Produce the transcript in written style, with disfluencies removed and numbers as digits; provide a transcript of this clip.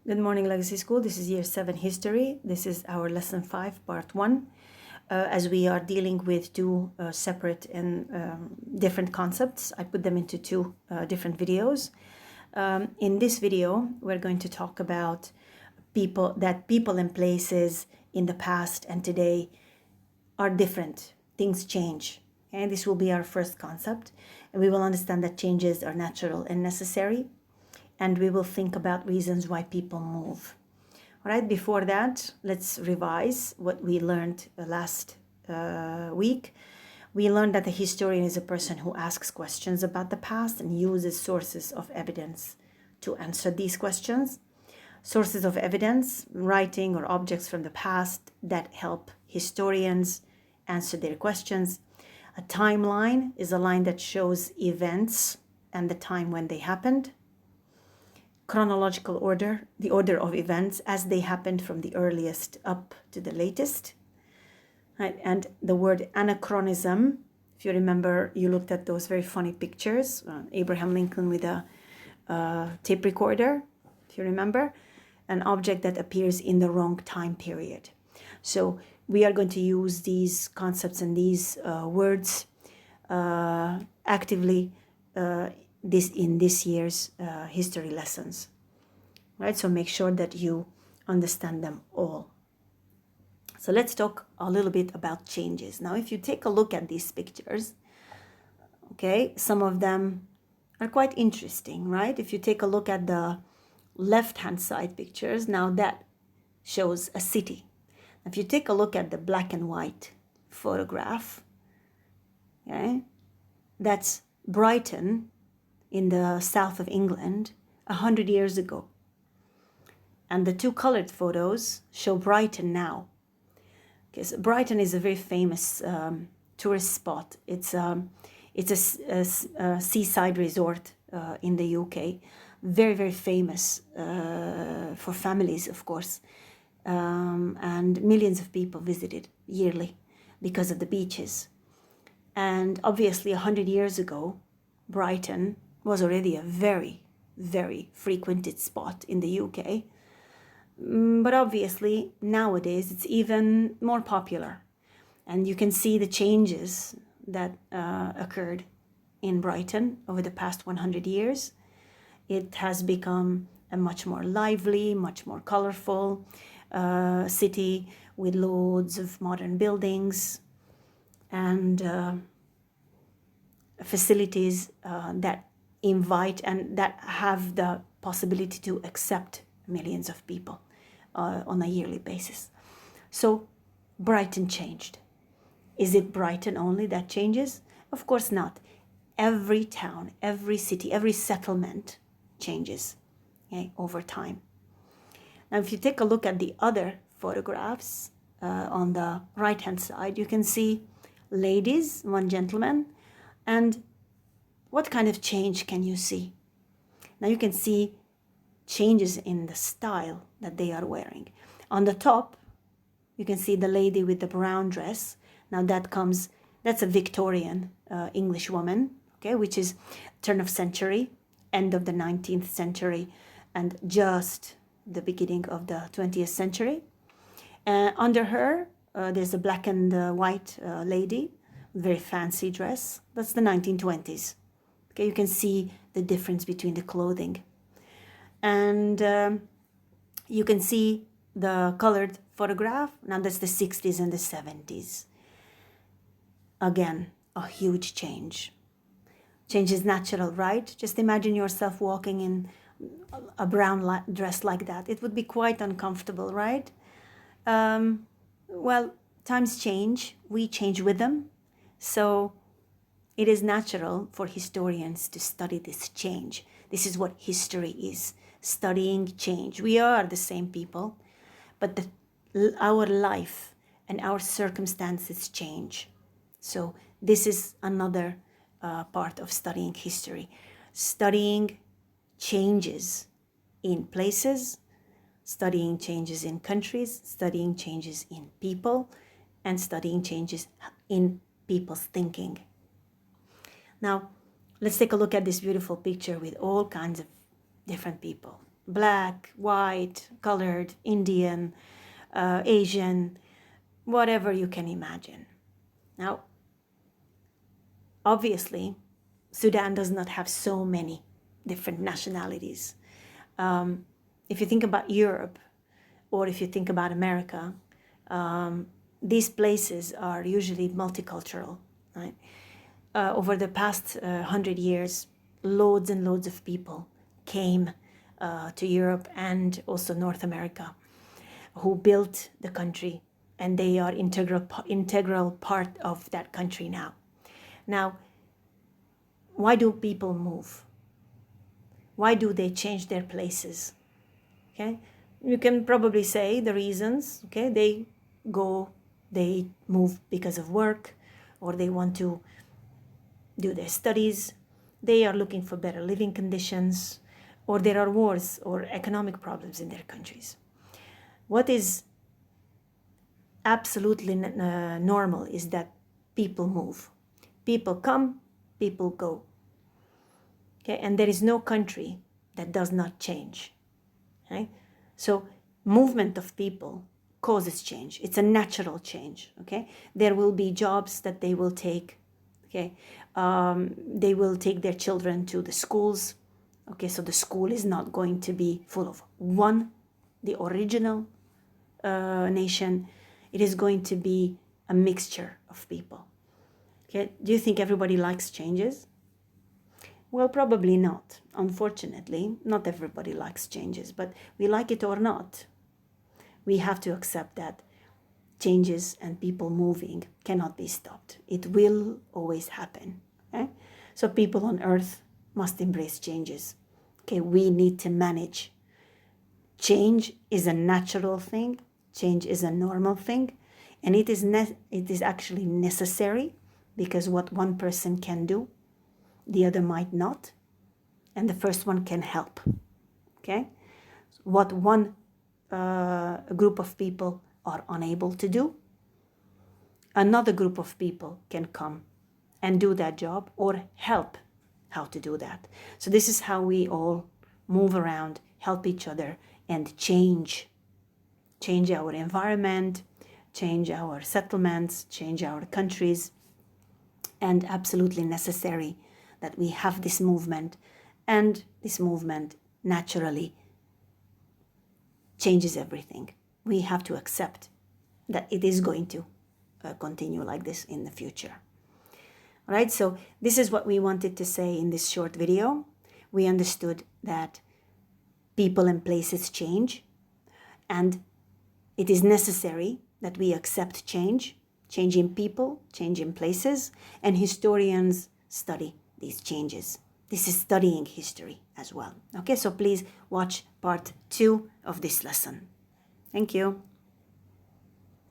Good morning, Legacy School. This is Year 7 History. This is our Lesson 5, Part 1. As we are dealing with two separate and different concepts, I put them into two different videos. In this video, we're going to talk about people and places in the past and today are different. Things change. And this will be our first concept. And we will understand that changes are natural and necessary. And we will think about reasons why people move. All right, before that, let's revise what we learned last week. We learned that a historian is a person who asks questions about the past and uses sources of evidence to answer these questions. Sources of evidence, writing or objects from the past that help historians answer their questions. A timeline is a line that shows events and the time when they happened. Chronological order, the order of events as they happened from the earliest up to the latest. Right? And the word anachronism, if you remember, you looked at those very funny pictures, Abraham Lincoln with a tape recorder, if you remember, an object that appears in the wrong time period. So we are going to use these concepts and these words actively in this year's history lessons, right? So make sure that you understand them all. So let's talk a little bit about changes. Now, if you take a look at these pictures, okay, some of them are quite interesting, right? If you take a look at the left-hand side pictures, now that shows a city. If you take a look at the black and white photograph, okay, that's Brighton in the south of England 100 years ago. And the two colored photos show Brighton now. Okay, so Brighton is a very famous tourist spot. It's a seaside resort in the UK. Very, very famous for families, of course. And millions of people visit it yearly because of the beaches. And obviously 100 years ago, Brighton was already a very, very frequented spot in the UK. But obviously, nowadays, it's even more popular. And you can see the changes that occurred in Brighton over the past 100 years. It has become a much more lively, much more colorful city with loads of modern buildings and facilities that invite and that have the possibility to accept millions of people on a yearly basis. So Brighton changed. Is it Brighton only that changes? Of course not. Every town, every city, every settlement changes, okay, over time. Now, if you take a look at the other photographs on the right-hand side, you can see ladies, one gentleman, and what kind of change can you see? Now you can see changes in the style that they are wearing. On the top, you can see the lady with the brown dress. Now that's a Victorian English woman, okay, which is turn of century, end of the 19th century, and just the beginning of the 20th century. Under her, there's a black and white lady, very fancy dress. That's the 1920s. Okay, you can see the difference between the clothing. And you can see the colored photograph. Now that's the 60s and the 70s. Again, a huge change. Change is natural, right? Just imagine yourself walking in a brown dress like that. It would be quite uncomfortable, right? Well, times change. We change with them. So it is natural for historians to study this change. This is what history is, studying change. We are the same people, but our life and our circumstances change. So this is another part of studying history. Studying changes in places, studying changes in countries, studying changes in people, and studying changes in people's thinking. Now, let's take a look at this beautiful picture with all kinds of different people. black, white, colored, Indian, Asian, whatever you can imagine. Now, obviously, Sudan does not have so many different nationalities. If you think about Europe, or if you think about America, these places are usually multicultural, right? Over the past 100 years, loads and loads of people came to Europe and also North America, who built the country, and they are integral part of that country now. Now, why do people move? Why do they change their places? Okay, you can probably say the reasons. Okay, they move because of work, or they want to do their studies. They are looking for better living conditions, or there are wars or economic problems in their countries. What is absolutely normal is that people move. People come, people go. Okay, and there is no country that does not change. Okay? So movement of people causes change. It's a natural change. Okay, there will be jobs that they will take. Okay, they will take their children to the schools. Okay, so the school is not going to be full of the original nation. It is going to be a mixture of people. Okay, do you think everybody likes changes? Well, probably not. Unfortunately, not everybody likes changes, but we like it or not, we have to accept that changes and people moving cannot be stopped. It will always happen. Okay? So people on earth must embrace changes. Okay, we need to manage. Change is a natural thing. Change is a normal thing. And it is actually necessary, because what one person can do, the other might not. And the first one can help. Okay? What one group of people are unable to do, another group of people can come and do that job or help how to do that. So this is how we all move around, help each other, and change our environment, change our settlements, change our countries. And absolutely necessary that we have this movement, and this movement naturally changes everything. We have to accept that it is going to continue like this in the future. All right, so this is what we wanted to say in this short video. We understood that people and places change, and it is necessary that we accept change in people, change in places, and historians study these changes. This is studying history as well. Okay, so please watch part 2 of this lesson. Thank you.